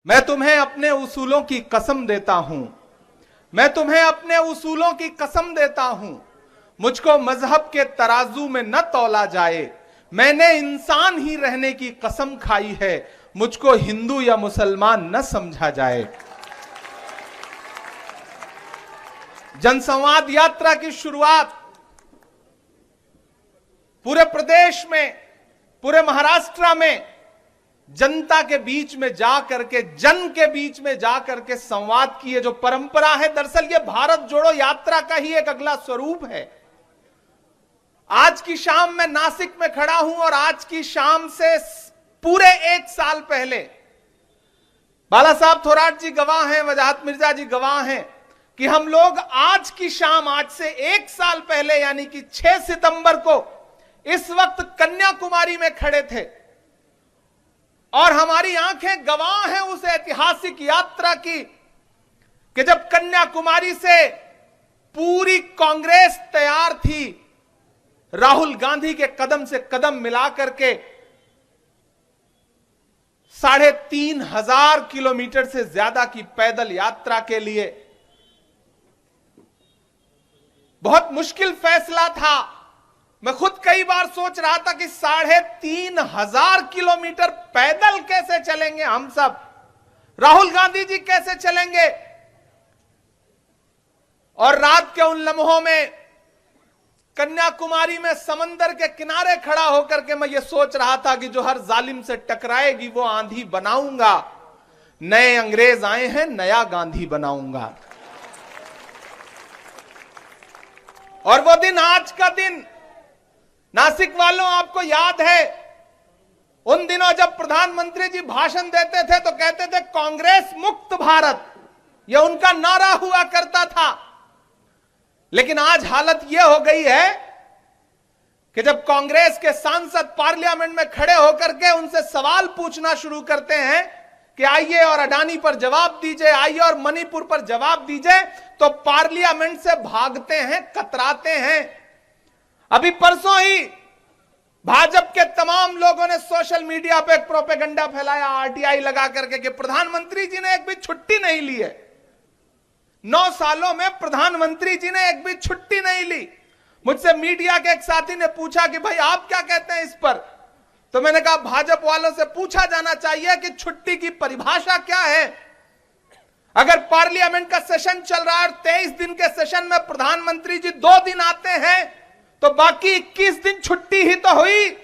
मैं तुम्हें अपने उसूलों की कसम देता हूं, मैं तुम्हें अपने उसूलों की कसम देता हूं। मुझको मजहब के तराजू में न तौला जाए, मैंने इंसान ही रहने की कसम खाई है। मुझको हिंदू या मुसलमान न समझा जाए। जनसंवाद यात्रा की शुरुआत पूरे प्रदेश में, पूरे महाराष्ट्र में जनता के बीच में जा करके, जन के बीच में जा करके संवाद की ये जो परंपरा है, दरअसल ये भारत जोड़ो यात्रा का ही एक अगला स्वरूप है। आज की शाम मैं नासिक में खड़ा हूं और आज की शाम से पूरे एक साल पहले बाला साहब थोराट जी गवाह हैं, वजाहत मिर्जा जी गवाह हैं कि हम लोग आज की शाम, आज से एक साल पहले यानी कि 6 सितंबर को इस वक्त कन्याकुमारी में खड़े थे और हमारी आंखें गवाह हैं उस ऐतिहासिक यात्रा की कि जब कन्याकुमारी से पूरी कांग्रेस तैयार थी राहुल गांधी के कदम से कदम मिला करके 3,500 किलोमीटर से ज्यादा की पैदल यात्रा के लिए। बहुत मुश्किल फैसला था। मैं खुद कई बार सोच रहा था कि 3,500 किलोमीटर पैदल कैसे चलेंगे हम सब, राहुल गांधी जी कैसे चलेंगे। और रात के उन लम्हों में कन्याकुमारी में समंदर के किनारे खड़ा होकर के मैं ये सोच रहा था कि जो हर जालिम से टकराएगी वो आंधी बनाऊंगा। नए अंग्रेज आए हैं, नया गांधी बनाऊंगा। और वो दिन, आज का दिन, नासिक वालों आपको याद है उन दिनों जब प्रधानमंत्री जी भाषण देते थे तो कहते थे कांग्रेस मुक्त भारत, यह उनका नारा हुआ करता था। लेकिन आज हालत यह हो गई है कि जब कांग्रेस के सांसद पार्लियामेंट में खड़े होकर के उनसे सवाल पूछना शुरू करते हैं कि आइए और अडानी पर जवाब दीजिए, आइए और मणिपुर पर जवाब दीजिए, तो पार्लियामेंट से भागते हैं, कतराते हैं। अभी परसों ही भाजपा के तमाम लोगों ने सोशल मीडिया पे एक प्रोपेगेंडा फैलाया आरटीआई लगा करके कि प्रधानमंत्री जी ने एक भी छुट्टी नहीं ली है। 9 सालों में प्रधानमंत्री जी ने एक भी छुट्टी नहीं ली। मुझसे मीडिया के एक साथी ने पूछा कि भाई आप क्या कहते हैं इस पर, तो मैंने कहा भाजपा वालों से पूछा जाना चाहिए कि छुट्टी की परिभाषा क्या है। अगर पार्लियामेंट का सेशन चल रहा है और 23 दिन के सेशन में प्रधानमंत्री जी 2 दिन आते हैं तो बाकी 21 दिन छुट्टी ही तो हुई।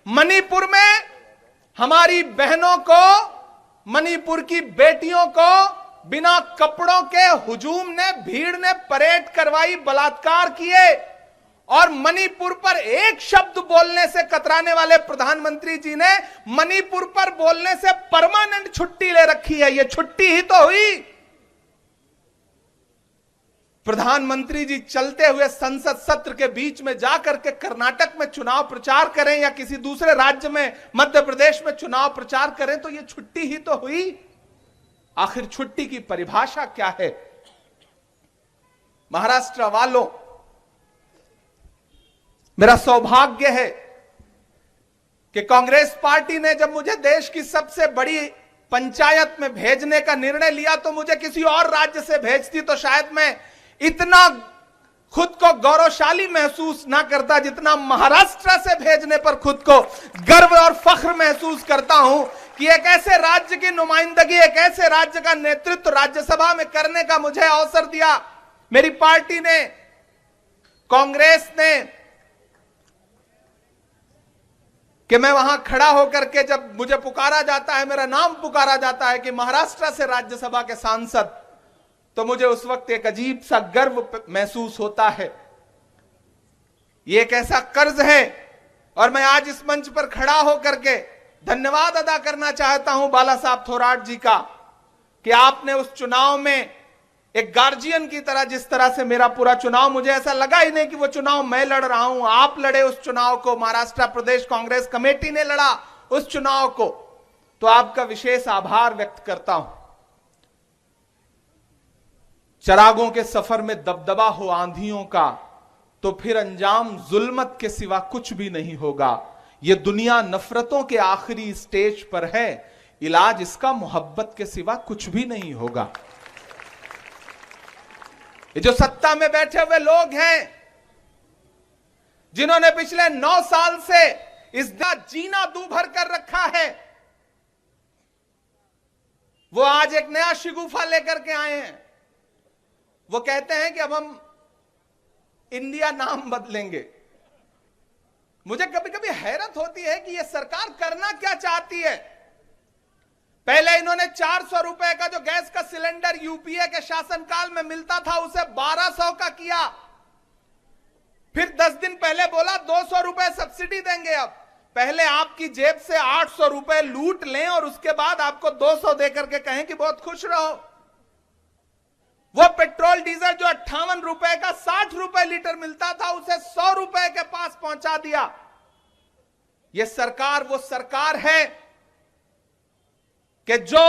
मणिपुर में हमारी बहनों को, मणिपुर की बेटियों को बिना कपड़ों के हुजूम ने, भीड़ ने परेड करवाई, बलात्कार किए और मणिपुर पर एक शब्द बोलने से कतराने वाले प्रधानमंत्री जी ने मणिपुर पर बोलने से परमानेंट छुट्टी ले रखी है। यह छुट्टी ही तो हुई। प्रधानमंत्री जी चलते हुए संसद सत्र के बीच में जाकर के कर्नाटक में चुनाव प्रचार करें या किसी दूसरे राज्य में, मध्य प्रदेश में चुनाव प्रचार करें तो यह छुट्टी ही तो हुई। आखिर छुट्टी की परिभाषा क्या है? महाराष्ट्र वालों, मेरा सौभाग्य है कि कांग्रेस पार्टी ने जब मुझे देश की सबसे बड़ी पंचायत में भेजने का निर्णय लिया तो मुझे किसी और राज्य से भेजती तो शायद मैं इतना खुद को गौरवशाली महसूस ना करता जितना महाराष्ट्र से भेजने पर खुद को गर्व और फख्र महसूस करता हूं कि एक ऐसे राज्य की नुमाइंदगी, एक ऐसे राज्य का नेतृत्व राज्यसभा में करने का मुझे अवसर दिया मेरी पार्टी ने, कांग्रेस ने, कि मैं वहां खड़ा होकर के जब मुझे पुकारा जाता है, मेरा नाम पुकारा जाता है कि महाराष्ट्र से राज्यसभा के सांसद, तो मुझे उस वक्त एक अजीब सा गर्व महसूस होता है। ये एक ऐसा कर्ज है और मैं आज इस मंच पर खड़ा होकर के धन्यवाद अदा करना चाहता हूं बाला साहब थोराट जी का कि आपने उस चुनाव में एक गार्जियन की तरह, जिस तरह से मेरा पूरा चुनाव, मुझे ऐसा लगा ही नहीं कि वो चुनाव मैं लड़ रहा हूं, आप लड़े उस चुनाव को, महाराष्ट्र प्रदेश कांग्रेस कमेटी ने लड़ा उस चुनाव को, तो आपका विशेष आभार व्यक्त करता हूं। चरागों के सफर में दबदबा हो आंधियों का तो फिर अंजाम जुल्मत के सिवा कुछ भी नहीं होगा। ये दुनिया नफरतों के आखिरी स्टेज पर है, इलाज इसका मोहब्बत के सिवा कुछ भी नहीं होगा। ये जो सत्ता में बैठे हुए लोग हैं, जिन्होंने पिछले 9 साल से इस जीना दूभर कर रखा है, वो आज एक नया शिगुफा लेकर के आए हैं। वो कहते हैं कि अब हम इंडिया नाम बदलेंगे। मुझे कभी कभी हैरत होती है कि ये सरकार करना क्या चाहती है। पहले इन्होंने 400 रुपए का जो गैस का सिलेंडर यूपीए के शासनकाल में मिलता था उसे 1200 का किया। फिर 10 दिन पहले बोला 200 रुपए सब्सिडी देंगे। अब पहले आपकी जेब से 800 रुपए लूट लें और उसके बाद आपको 200 देकर के कहें कि बहुत खुश रहो। वो पेट्रोल डीजल जो 58 रुपए का 60 रुपए लीटर मिलता था उसे 100 रुपए के पास पहुंचा दिया। ये सरकार वो सरकार है कि जो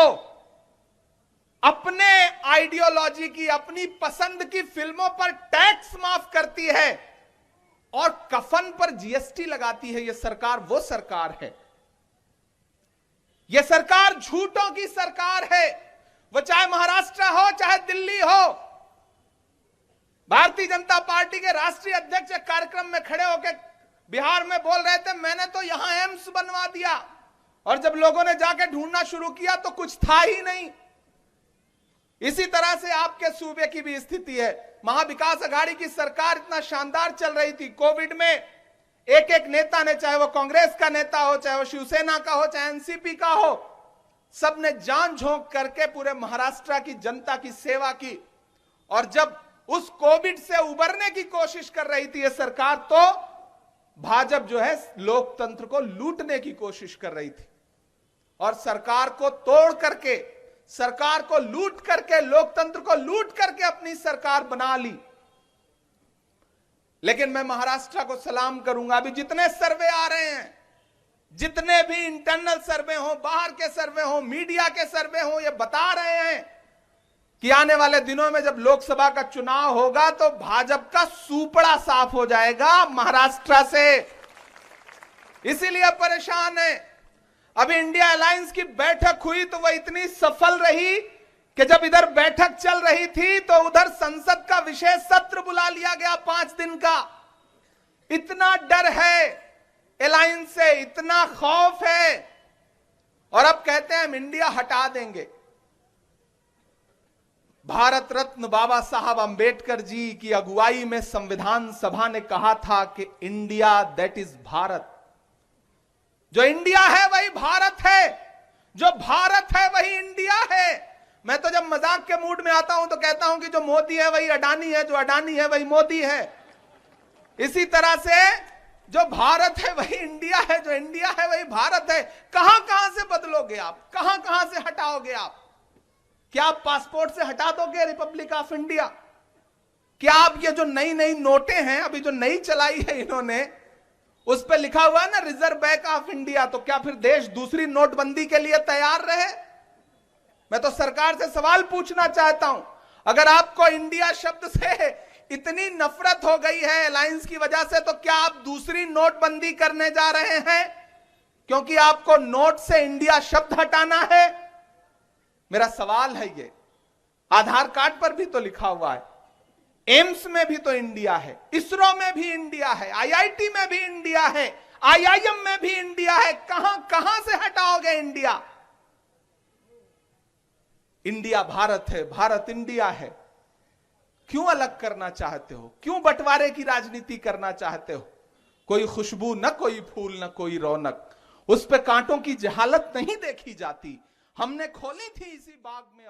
अपने आइडियोलॉजी की, अपनी पसंद की फिल्मों पर टैक्स माफ करती है और कफन पर जीएसटी लगाती है। यह सरकार वो सरकार है। यह सरकार झूठों की सरकार है। वो चाहे महाराष्ट्र हो चाहे दिल्ली हो। भारतीय जनता पार्टी के राष्ट्रीय अध्यक्ष कार्यक्रम में खड़े होकर बिहार में बोल रहे थे, मैंने तो यहां एम्स बनवा दिया, और जब लोगों ने जाके ढूंढना शुरू किया तो कुछ था ही नहीं। इसी तरह से आपके सूबे की भी स्थिति है। महाविकास अघाड़ी की सरकार इतना शानदार चल रही थी। कोविड में एक एक नेता ने, चाहे वो कांग्रेस का नेता हो, चाहे वो शिवसेना का हो, चाहे एनसीपी का हो, सबने जान झोंक करके पूरे महाराष्ट्र की जनता की सेवा की। और जब उस कोविड से उबरने की कोशिश कर रही थी ये सरकार, तो भाजपा जो है लोकतंत्र को लूटने की कोशिश कर रही थी और सरकार को तोड़ करके, सरकार को लूट करके, लोकतंत्र को लूट करके अपनी सरकार बना ली। लेकिन मैं महाराष्ट्र को सलाम करूंगा। अभी जितने सर्वे आ रहे हैं, जितने भी इंटरनल सर्वे हो, बाहर के सर्वे हो, मीडिया के सर्वे हो, ये बता रहे हैं कि आने वाले दिनों में जब लोकसभा का चुनाव होगा तो भाजपा का सूपड़ा साफ हो जाएगा महाराष्ट्र से। इसीलिए परेशान है। अभी इंडिया अलायंस की बैठक हुई तो वह इतनी सफल रही कि जब इधर बैठक चल रही थी तो उधर संसद का विशेष सत्र बुला लिया गया 5 दिन का। इतना डर है अलायंस से, इतना खौफ है, और अब कहते हैं हम इंडिया हटा देंगे। भारत रत्न बाबा साहब अंबेडकर जी की अगुवाई में संविधान सभा ने कहा था कि इंडिया दैट इज भारत। जो इंडिया है वही भारत है, जो भारत है वही इंडिया है। मैं तो जब मजाक के मूड में आता हूं तो कहता हूं कि जो मोदी है वही अडानी है, जो अडानी है वही मोदी है। इसी तरह से जो भारत है वही इंडिया है, जो इंडिया है वही भारत है। कहां कहां से बदलोगे आप, कहां कहां से हटाओगे आप? क्या आप पासपोर्ट से हटा दोगे रिपब्लिक ऑफ इंडिया? क्या आप ये जो नई नई नोटें हैं अभी जो नई चलाई है इन्होंने, उस पर लिखा हुआ है ना रिजर्व बैंक ऑफ इंडिया, तो क्या फिर देश दूसरी नोटबंदी के लिए तैयार रहे? मैं तो सरकार से सवाल पूछना चाहता हूं, अगर आपको इंडिया शब्द से इतनी नफरत हो गई है अलायंस की वजह से, तो क्या आप दूसरी नोटबंदी करने जा रहे हैं क्योंकि आपको नोट से इंडिया शब्द हटाना है? मेरा सवाल है ये। आधार कार्ड पर भी तो लिखा हुआ है, एम्स में भी तो इंडिया है, इसरो में भी इंडिया है, आईआईटी में भी इंडिया है, आईआईएम में भी इंडिया है। कहां कहां से हटाओगे इंडिया? इंडिया भारत है, भारत इंडिया है। क्यों अलग करना चाहते हो? क्यों बंटवारे की राजनीति करना चाहते हो? कोई खुशबू न कोई फूल न कोई रौनक, उस पे कांटों की जहालत नहीं देखी जाती। हमने खोली थी इसी बाग में